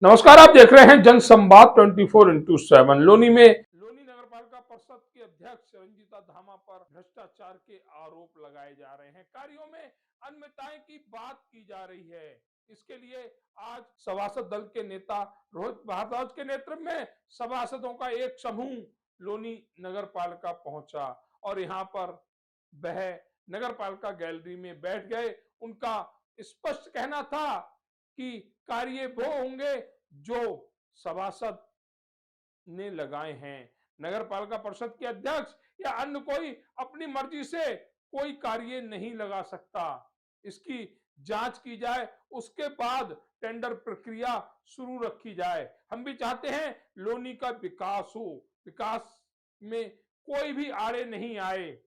नमस्कार, आप देख रहे हैं जनसंवाद 24x7। लोनी नगर पालिका परिषद के अध्यक्ष रंजीता धामा पर भ्रष्टाचार के आरोप लगाए जा रहे हैं। कार्यों में अनियमितताएं की बात की जा रही है। इसके लिए आज सभासद दल के नेता रोहित भारद्वाज के नेतृत्व में सभासदों का एक समूह लोनी नगर पालिका पहुंचा और यहाँ पर वह नगर पालिका गैलरी में बैठ गए। उनका स्पष्ट कहना था कि कार्य वो होंगे जो सभासद ने लगाए हैं। नगर पालिका परिषद के अध्यक्ष या अन्य कोई अपनी मर्जी से कोई कार्य नहीं लगा सकता। इसकी जांच की जाए, उसके बाद टेंडर प्रक्रिया शुरू रखी जाए। हम भी चाहते हैं लोनी का विकास हो, विकास में कोई भी आड़े नहीं आए,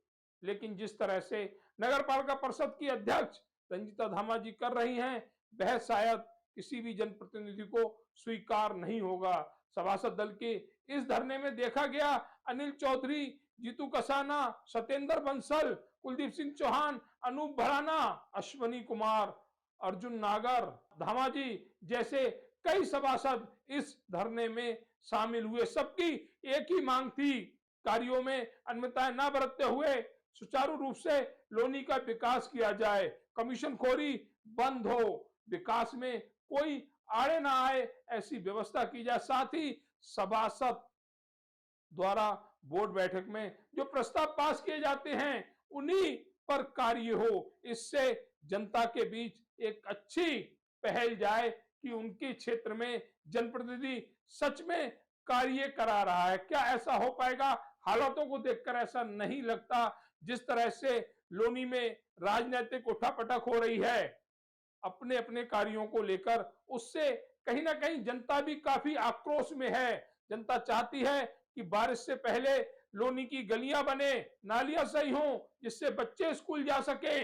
लेकिन जिस तरह से नगर पालिका परिषद की अध्यक्ष रंजीता धामा जी कर रही हैं, वह शायद किसी भी जनप्रतिनिधि को स्वीकार नहीं होगा। सभासद दल के इस धरने में देखा गया अनिल चौधरी, जीतू कसाना, सत्येंद्र बंसल, कुलदीप सिंह चौहान, अनूप भराना, अश्वनी कुमार, अर्जुन नागर, धामा जी जैसे कई सभासद इस धरने में शामिल हुए। सबकी एक ही मांग थी, कार्यों में अनियमितताएं न बरतते हुए सुचारू रूप से लोनी का विकास किया जाए, कमीशन खोरी बंद हो, विकास में कोई आड़े ना आए, ऐसी व्यवस्था की जाए। साथ ही सभासद द्वारा बोर्ड बैठक में जो प्रस्ताव पास किए जाते हैं उन्हीं पर कार्य हो। इससे जनता के बीच एक अच्छी पहल जाए कि उनके क्षेत्र में जनप्रतिनिधि सच में कार्य करा रहा है। क्या ऐसा हो पाएगा? हालातों को देखकर ऐसा नहीं लगता। जिस तरह से लोनी में राजनीतिक उठापटक हो रही है अपने अपने कार्यों को लेकर, उससे कहीं ना कहीं जनता भी काफी आक्रोश में है। जनता चाहती है कि बारिश से पहले लोनी की गलियां बने, नालियां सही हों, जिससे बच्चे स्कूल जा सके,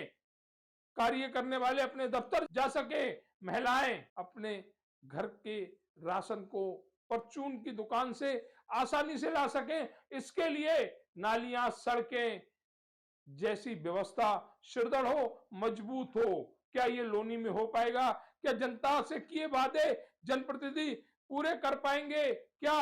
कार्य करने वाले अपने दफ्तर जा सके, महिलाएं अपने घर के राशन को परचून की दुकान से आसानी से ला सकें। इसके लिए नालियां, सड़कें जैसी व्यवस्था सुदृढ़ हो, मजबूत हो। क्या ये लोनी में हो पाएगा? क्या जनता से किए वादे जनप्रतिनिधि पूरे कर पाएंगे? क्या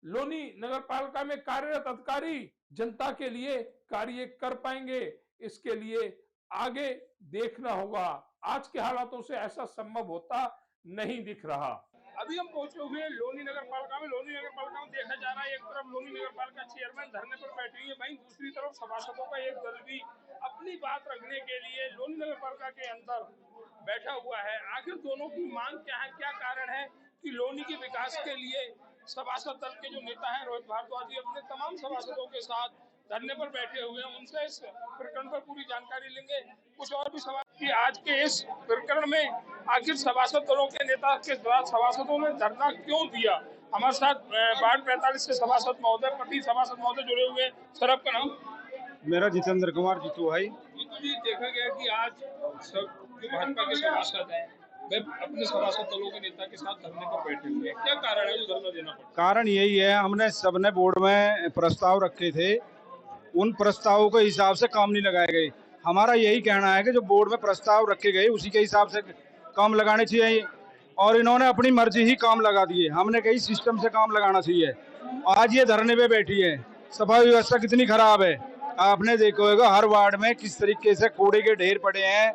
लोनी नगर पालिका में कार्यरत अधिकारी जनता के लिए कार्य कर पाएंगे? इसके लिए आगे देखना होगा। आज के हालातों से ऐसा संभव होता नहीं दिख रहा। अभी हम पहुंचे हुए लोनी नगर पालिका में। लोनी नगर पालिका में देखा जा रहा है, एक तरफ लोनी नगर पालिका चेयरमैन धरने पर बैठी है, वहीं दूसरी तरफ सभासदों का एक दल भी अपनी बात रखने के लिए लोनी नगर पालिका के अंदर बैठा हुआ है। आखिर दोनों की मांग क्या है, क्या कारण है कि लोनी के विकास के लिए सभासद दल के जो नेता है रोहित भारद्वाज जी अपने तमाम सभासदों के साथ धरने पर बैठे हुए हैं। उनसे इस प्रकरण पर पूरी जानकारी लेंगे। कुछ और भी सवाल कि आज के इस प्रकरण में आखिर सभासद दलों के नेता के द्वारा सभासदों ने धरना क्यों दिया। हमारे साथ वार्ड 45 से सभासद महोदय, प्रति सभासद महोदय जुड़े हुए। सर आपका नाम? मेरा जितेंद्र कुमार जीतू भाई। जीतू जी, देखा गया कि आज सब जो भाजपा के सभासद हैं वे अपने सभासद दलों के नेता के साथ धरने पर बैठे हुए हैं। क्या कारण है जो धरना देना पड़ा? कारण यही है, हमने सबने बोर्ड में प्रस्ताव रखे थे, उन प्रस्तावों के हिसाब से काम नहीं लगाए गए। हमारा यही कहना है कि जो बोर्ड में प्रस्ताव रखे गए उसी के हिसाब से काम लगाने चाहिए, और इन्होंने अपनी मर्जी ही काम लगा दिए। हमने कहीं सिस्टम से काम लगाना चाहिए। आज ये धरने पे बैठी है, सफाई व्यवस्था कितनी खराब है आपने देखा होगा। हर वार्ड में किस तरीके से कूड़े के ढेर पड़े हैं,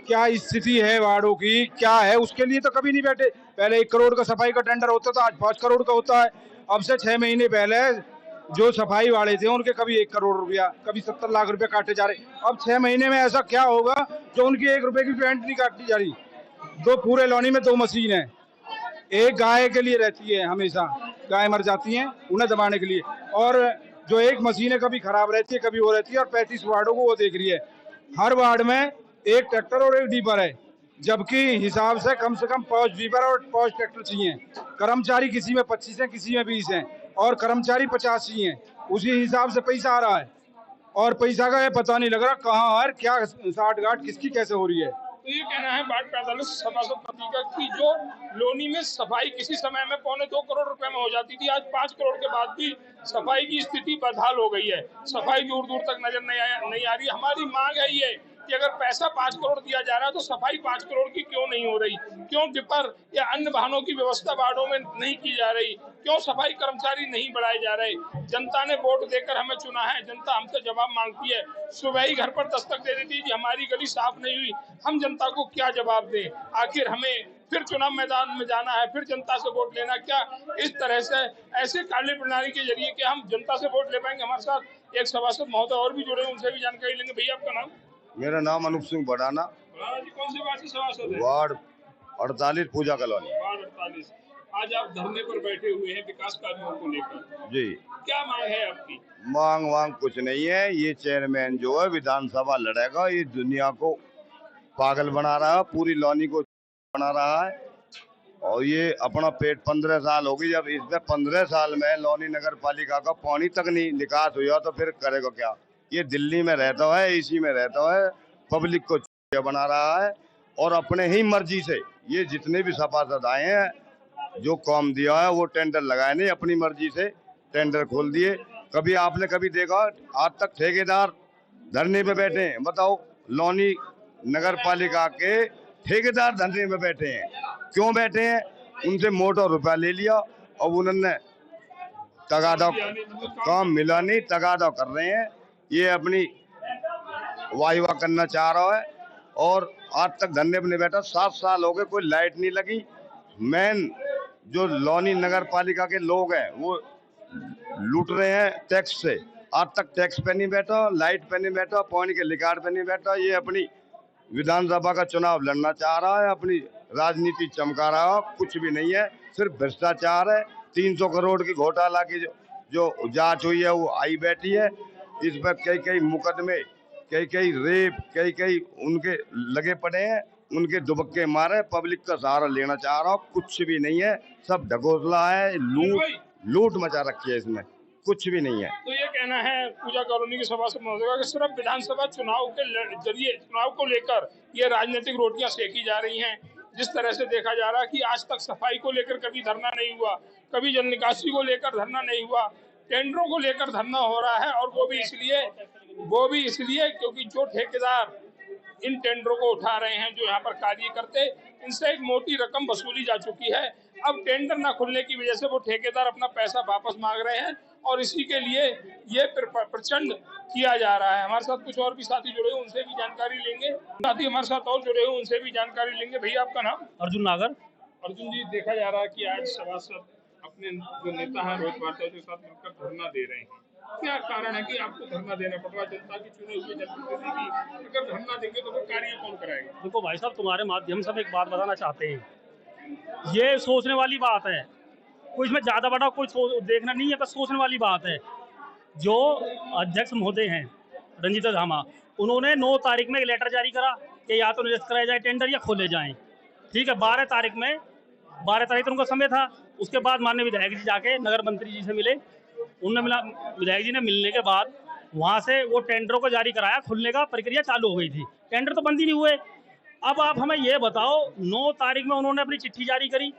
क्या स्थिति है वार्डों की, क्या है, उसके लिए तो कभी नहीं बैठे। पहले 1 करोड़ का सफाई का टेंडर होता था, आज 5 करोड़ का होता है। अब से 6 महीने पहले जो सफाई वाले थे उनके कभी 1 करोड़ रुपया, कभी 70 लाख रुपया काटे जा रहे। अब 6 महीने में ऐसा क्या होगा जो उनकी 1 रुपए की पेमेंट नहीं काटी जा रही। दो पूरे लॉनी में 2 मशीन है, एक गाय के लिए रहती है, हमेशा गाय मर जाती हैं उन्हें दबाने के लिए, और जो एक मशीन है कभी खराब रहती है कभी वो रहती है, और 35 वार्डों को वो देख रही है। हर वार्ड में एक ट्रैक्टर और एक डीपर है, जबकि हिसाब से कम 5 डीपर और 5 ट्रैक्टर चाहिए। कर्मचारी किसी में 25 हैं, किसी में 20 हैं, और कर्मचारी 85 हैं। उसी हिसाब से पैसा आ रहा है, और पैसा का ये पता नहीं लग रहा कहाँ है, क्या साठ गांठ किसकी कैसे हो रही है। तो ये कहना है वार्ड 45 सभासद पति का कि जो लोनी में सफाई किसी समय में 2.25 करोड़ रुपए में हो जाती थी, आज 5 करोड़ के बाद भी सफाई की स्थिति बदहाल हो गई है। सफाई दूर दूर तक नजर नहीं आ रही। हमारी मांग है ये कि अगर पैसा 5 करोड़ दिया जा रहा है तो सफाई 5 करोड़ की क्यों नहीं हो रही, क्यों टिपर या अन्य वाहनों की व्यवस्था वार्डों में नहीं की जा रही, क्यों सफाई कर्मचारी नहीं बढ़ाए जा रहे। जनता ने वोट देकर हमें चुना है, जनता हमसे जवाब मांगती है। सुबह ही घर पर दस्तक दे देती है कि हमारी गली साफ नहीं हुई, हम जनता को क्या जवाब दें। आखिर हमें फिर चुनाव मैदान में जाना है, फिर जनता से वोट लेना, क्या इस तरह से ऐसे कार्य प्रणाली के जरिए कि हम जनता से वोट ले पाएंगे। हमारे साथ एक सभासद महोदय और भी जुड़े, उनसे भी जानकारी लेंगे। भैया आपका नाम? मेरा नाम अनूप सिंह बढ़ाना, कौन से वार्ड से सभासद है? वार्ड 48 पूजा कॉलोनी। वार्ड 48। आज आप धरने पर बैठे हुए हैं विकास कार्यों को लेकर, जी, क्या मांग है आपकी? मांग कुछ नहीं है। ये चेयरमैन जो है विधानसभा लड़ेगा, ये दुनिया को पागल बना रहा है, पूरी लॉनी को बना रहा है। और ये अपना पेट 15 साल हो गई, जब इसमें 15 साल में लॉनी नगर पालिका का पानी तक नहीं निकास हुआ तो फिर करेगा क्या। ये दिल्ली में रहता है, इसी में रहता है, पब्लिक को चूतिया बना रहा है। और अपने ही मर्जी से ये जितने भी सभासद आए हैं, जो काम दिया है वो टेंडर लगाए नहीं, अपनी मर्जी से टेंडर खोल दिए। कभी आपने कभी देखा आज तक ठेकेदार धरने पे बैठे हैं? बताओ, लॉनी नगर पालिका के ठेकेदार धरने पे बैठे हैं। क्यों बैठे हैं? उनसे मोटा रुपया ले लिया और उन्होंने तगादा, काम मिला नहीं, तगादा कर रहे हैं। ये अपनी वाह करना चाह रहा है और आज तक धरने पे नहीं बैठा। 7 साल हो गए, कोई लाइट नहीं लगी। मेन जो लॉनी नगर पालिका के लोग हैं वो लूट रहे हैं टैक्स से। आज तक टैक्स पे नहीं बैठा, लाइट पे नहीं बैठा, पानी के लिकाड़ पे नहीं बैठा। ये अपनी विधानसभा का चुनाव लड़ना चाह रहा है, अपनी राजनीति चमका रहा है। कुछ भी नहीं है, सिर्फ भ्रष्टाचार है। 300 करोड़ की घोटाला की जो जांच हुई है वो आई बैठी है। इस पर कई मुकदमे, कई रेप, कई उनके लगे पड़े हैं, उनके दुबक्के मारे। पब्लिक का सहारा लेना चाह रहा हूँ, कुछ भी नहीं है, सब ढकोसला है, लूट मचा रखी है, इसमें कुछ भी नहीं है। तो ये कहना है पूजा कॉलोनी के सभासद महोदय का कि सिर्फ विधानसभा चुनाव के जरिए, चुनाव को लेकर ये राजनीतिक रोटियां सेकी जा रही हैं। जिस तरह से देखा जा रहा है कि आज तक सफाई को लेकर कभी धरना नहीं हुआ, कभी जल निकासी को लेकर धरना नहीं हुआ, टेंडरों को लेकर धरना हो रहा है। और वो भी इसलिए क्योंकि जो ठेकेदार इन टेंडरों को उठा रहे हैं, जो यहाँ पर कार्य करते, इनसे एक मोटी रकम वसूली जा चुकी है। अब टेंडर ना खुलने की वजह से वो ठेकेदार अपना पैसा वापस मांग रहे हैं और इसी के लिए ये प्रचंड किया जा रहा है। हमारे साथ कुछ और भी साथी जुड़े हुए, उनसे भी जानकारी लेंगे। साथी हमारे साथ और जुड़े हुए, उनसे भी जानकारी लेंगे। भैया आपका नाम? अर्जुन नागर। अर्जुन जी, देखा जा रहा है कि आज सभासद अपने जो नेता है रोहित भारद्वाज के साथ मिलकर धरना दे रहे हैं। क्या कारण है कि आपको धरना देना पड़ रहा है? जनता की चुने हुए जनप्रतिनिधि अगर धरना देंगे तो फिर कार्य कौन कराएगा? देखो भाई साहब, तुम्हारे माध्यम से हम एक बात बताना चाहते हैं। ये सोचने वाली बात है, कोई इसमें ज्यादा बड़ा कोई देखना नहीं है, बस सोचने वाली बात है। जो अध्यक्ष महोदय हैं रंजीता धामा, उन्होंने 9 तारीख में एक लेटर जारी करा कि या तो निरस्त कराया जाए टेंडर या खोले जाएं। ठीक है, 12 तारीख तो उनका समय था। उसके बाद माननीय विधायक जी जाके नगर मंत्री जी से मिले, विधायक जी ने मिलने के बाद वहाँ से वो टेंडरों को जारी कराया, खुलने का प्रक्रिया चालू हो गई थी। टेंडर तो बंद ही नहीं हुए। अब आप हमें ये बताओ, 9 तारीख में उन्होंने अपनी चिट्ठी जारी करी,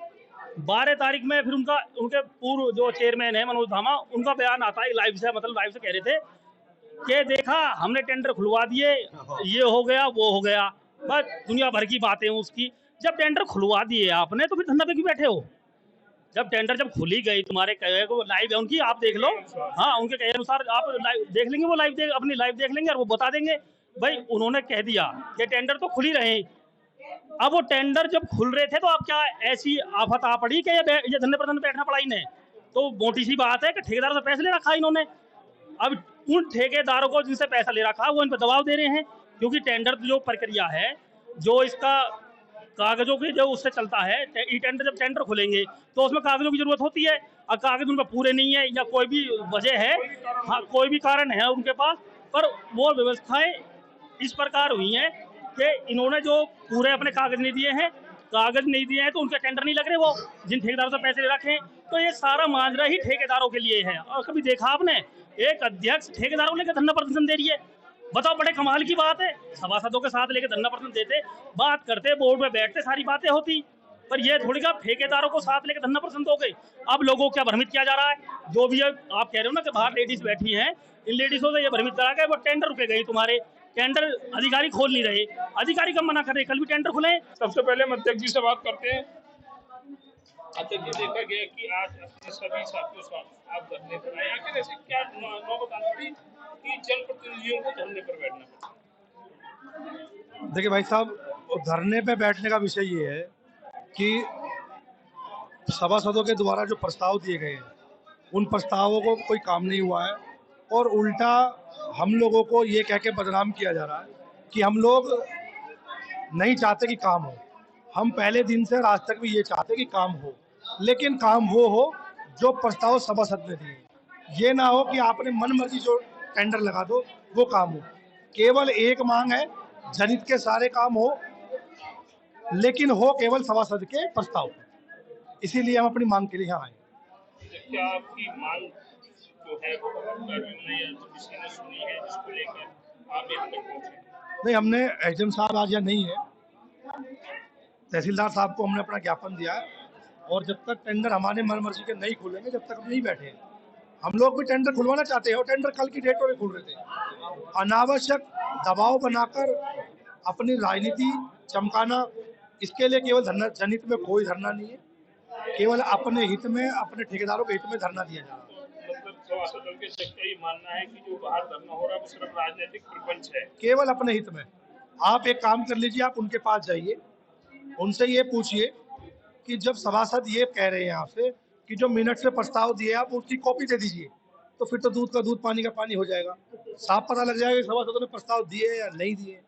12 तारीख में फिर उनके पूर्व जो चेयरमैन है मनोज धामा, उनका बयान आता है लाइव से कह रहे थे कि देखा हमने टेंडर खुलवा दिए, ये हो गया वो हो गया, बस दुनिया भर की बातें उसकी। जब टेंडर खुलवा दिए आपने तो फिर धरना पे क्यों बैठे हो? जब खुली गई, तुम्हारे कहे को लाइव है उनकी, आप देख लो। हाँ, उनके कहे अनुसार आप लाइव देख लेंगे, वो अपनी लाइव देख लेंगे और वो बता देंगे। भाई उन्होंने कह दिया कि टेंडर तो खुल ही रहे। अब वो टेंडर जब खुल रहे थे तो अब क्या ऐसी आफत आ पड़ी कि ये धरने पर बैठना पड़ा इन्हें? तो मोटी सी बात है कि ठेकेदारों से पैसे ले रखा इन्होंने। अब उन ठेकेदारों को जिनसे पैसा ले रखा वो इन पर दबाव दे रहे हैं, क्योंकि टेंडर जो प्रक्रिया है, जो इसका कागजों की जो उससे चलता है, ई टेंडर जब टेंडर खुलेंगे तो उसमें कागजों की जरूरत होती है। और कागज उनका पूरे नहीं है या कोई भी वजह है, हाँ कोई भी कारण है उनके पास, पर वो व्यवस्थाएं इस प्रकार हुई हैं कि इन्होंने जो पूरे अपने कागज नहीं दिए हैं तो उनके टेंडर नहीं लग रहे, वो जिन ठेकेदारों से पैसे ले रखे हैं। तो ये सारा माजरा ही ठेकेदारों के लिए है। और कभी देखा आपने एक अध्यक्ष ठेकेदारों लेकर धरना प्रदर्शन दे रही है? बताओ, बड़े कमाल की बात है। सभासदों के साथ लेकर धरना प्रदर्शन देते, बात करते, बोर्ड में बैठते, सारी बातें होती, पर ये थोड़ी का ठेकेदारों को साथ लेकर धरना प्रदर्शन हो गई। अब लोगों को क्या भ्रमित किया जा रहा है? जो भी आप कह रहे हो ना कि बाहर लेडीज बैठी हैं, इन लेडीजों से ये भ्रमित करा के वो टेंडर रुके गई तुम्हारे, टेंडर अधिकारी खोल नहीं रहे। अधिकारी कब मना कर रहे, कल भी टेंडर खुले। सबसे पहले हम अध्यक्ष जी से बात करते हैं। अध्यक्ष जी, देखा गया कि आज अपने सभी साथियों से आप धरने पर आए, आखिर ऐसी क्या नौबत आ गई कि जनप्रतिनिधियों को धरने पर बैठना पड़ा? देखिए भाई साहब, धरने पे बैठने का विषय ये है कि सभासदों के द्वारा जो प्रस्ताव दिए गए हैं उन प्रस्तावों को कोई काम नहीं हुआ है और उल्टा हम लोगों को ये कह के बदनाम किया जा रहा है कि हम लोग नहीं चाहते कि काम हो। हम पहले दिन से आज तक भी ये चाहते कि काम हो, लेकिन काम वो हो जो प्रस्ताव सभासद ने दिए। ये ना हो कि आपने मन मर्जी जो टेंडर लगा दो वो काम हो। केवल एक मांग है, जनित के सारे काम हो, लेकिन हो केवल सभासद के प्रस्ताव। इसीलिए हम अपनी मांग के लिए यहाँ आए। क्या आपकी मांग जो है वो किसी ने सुनी है, जिसको लेकर आप यहाँ तक पहुंचे? नहीं, हमने एसडीएम साहब आज यहाँ नहीं है, तहसीलदार साहब को हमने अपना ज्ञापन दिया है और जब तक टेंडर हमारे मन मर्जी के नहीं खुलेंगे जब तक हम नहीं बैठे हैं। हम लोग भी टेंडर खुलवाना चाहते हैं और टेंडर कल की डेट में खुल रहे थे। अनावश्यक दबाव बनाकर अपनी राजनीति चमकाना, इसके लिए केवल जनहित में कोई धरना नहीं है, केवल अपने हित में, अपने ठेकेदारों के हित में धरना दिया जा रहा है। मतलब सभासद दल के अध्यक्ष का ये मानना है कि जो बाहर धरना हो रहा है वो सिर्फ राजनीतिक प्रपंच है, केवल अपने हित में। आप एक काम कर लीजिए, आप उनके पास जाइए, उनसे ये पूछिए कि जब सभासद ये कह रहे हैं आपसे कि जो मिनट से प्रस्ताव दिए आप उसकी कॉपी दे दीजिए, तो फिर तो दूध का दूध पानी का पानी हो जाएगा। साफ पता लग जाएगा कि सभासदों ने प्रस्ताव दिए या नहीं दिए।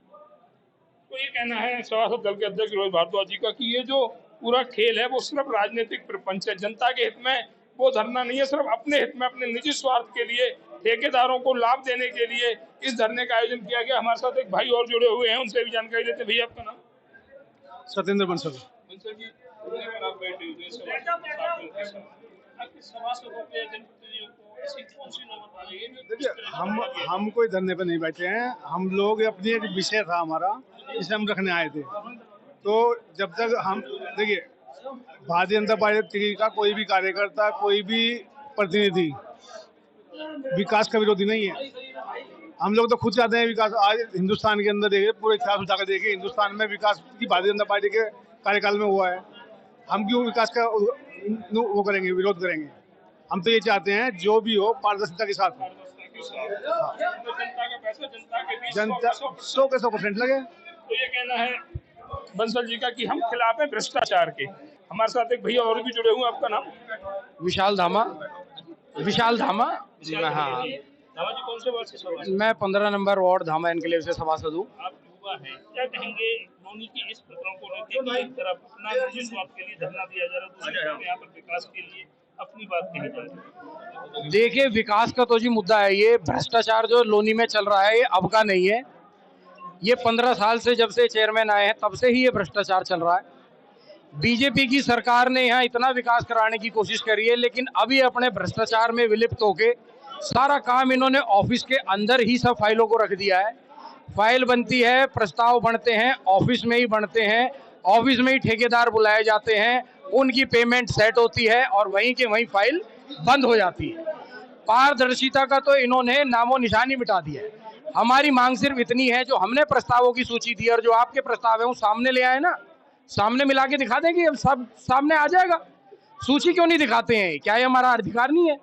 तो ये कहना है सभासद दल के अध्यक्ष रोहित भारद्वाज जी का कि ये जो पूरा खेल है वो सिर्फ राजनीतिक प्रपंच है, जनता के हित में वो धरना नहीं है, सिर्फ अपने हित में, अपने निजी स्वार्थ के लिए, ठेकेदारों को लाभ देने के लिए इस धरने का आयोजन किया गया। हमारे साथ एक भाई और जुड़े हुए हैं, उनसे भी जानकारी देते हैं। भैया, आपका नाम? सत्येंद्र बंसल। बंसल जी, आप बैठे हुए सभासदों के जनप्रतिनिधियों को ऐसी कौन सी नौबत आ रही है? देखिए, हम कोई धरने पर नहीं बैठे हैं। हम लोग अपनी एक विषय था हमारा, जिसे हम रखने आए थे। तो जब तक हम देखिए, भारतीय जनता पार्टी का कोई भी कार्यकर्ता, कोई भी प्रतिनिधि विकास का विरोधी नहीं है। हम लोग तो खुद चाहते हैं विकास। आज हिंदुस्तान के अंदर देखिए, पूरे इतिहास उठा कर देखिए, हिंदुस्तान में विकास की भारतीय जनता पार्टी के कार्यकाल में हुआ है। हम क्यों विकास का वो करेंगे, विरोध करेंगे? हम तो ये चाहते हैं जो भी हो पारदर्शिता के साथ हो। जनता का पैसा जनता के बीच जनता 100 के 100% लगे। तो ये कहना है बंसल जी का कि हम खिलाफ हैं भ्रष्टाचार के। हमारे साथ एक भैया और भी जुड़े हुए हैं, आपका नाम? विशाल धामा। विशाल धामा जी, मैं हाँ, धामा जी, कौन से वार्ड से सभासद? मैं 15 नंबर वार्ड धामा एनक्लेव से सभासद हूँ। आप युवा हैं, क्या कहेंगे लोनी की इस प्रकरण को लेकर? एक तरफ अपना निजी स्वार्थ के लिए धरना दिया जा रहा है, दूसरी तरफ यहाँ पर विकास के लिए अपनी बात कही जा रही है। देखिए, विकास का तो जी मुद्दा है, ये भ्रष्टाचार जो लोनी में चल रहा है ये अब का नहीं है। ये 15 साल से जब से चेयरमैन आए हैं तब से ही ये भ्रष्टाचार चल रहा है। बीजेपी की सरकार ने यहाँ इतना विकास कराने की कोशिश करी है, लेकिन अभी अपने भ्रष्टाचार में विलिप्त होके सारा काम इन्होंने ऑफिस के अंदर ही सब फाइलों को रख दिया है। फाइल बनती है, प्रस्ताव बनते हैं, ऑफिस में ही बनते हैं, ऑफिस में ही ठेकेदार बुलाए जाते हैं, उनकी पेमेंट सेट होती है और वहीं के वहीं फाइल बंद हो जाती है। पारदर्शिता का तो इन्होंने नामो निशानी मिटा दिया है। हमारी मांग सिर्फ इतनी है, जो हमने प्रस्तावों की सूची दी और जो आपके प्रस्ताव है वो सामने ले आए ना, सामने मिला के दिखा देंगे, अब सब सामने आ जाएगा। सूची क्यों नहीं दिखाते हैं? क्या ये हमारा अधिकार नहीं है?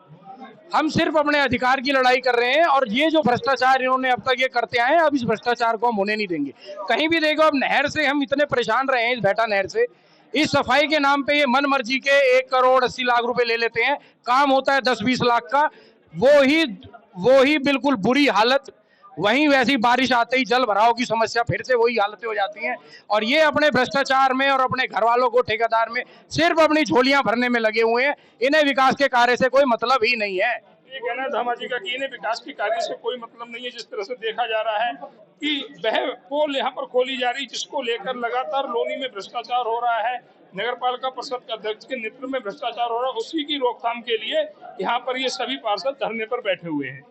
हम सिर्फ अपने अधिकार की लड़ाई कर रहे हैं और ये जो भ्रष्टाचार इन्होंने अब तक ये करते आए हैं, अब इस भ्रष्टाचार को हम होने नहीं देंगे। कहीं भी देखो, अब नहर से हम इतने परेशान रहे हैं, इस बेटा नहर से, इस सफाई के नाम पे ये मन मर्जी के 1 करोड़ 80 लाख रुपए ले लेते हैं, काम होता है 10-20 लाख का। वो ही बिल्कुल बुरी हालत, वहीं वैसी बारिश आते ही जल भराव की समस्या फिर से वही हालतें हो जाती हैं। और ये अपने भ्रष्टाचार में और अपने घर वालों को ठेकेदार में सिर्फ अपनी झोलियां भरने में लगे हुए हैं। इन्हें विकास के कार्य से कोई मतलब ही नहीं है। ये कहना है धामा जी का कि इन्हें विकास के कार्य से कोई मतलब नहीं है। जिस तरह से देखा जा रहा है कि वह पोल यहाँ पर खोली जा रही, जिसको लेकर लगातार लोनी में भ्रष्टाचार हो रहा है, नगर पालिका परिषद के अध्यक्ष के नेतृत्व में भ्रष्टाचार हो रहा है, उसी की रोकथाम के लिए यहाँ पर ये सभी पार्षद धरने पर बैठे हुए हैं।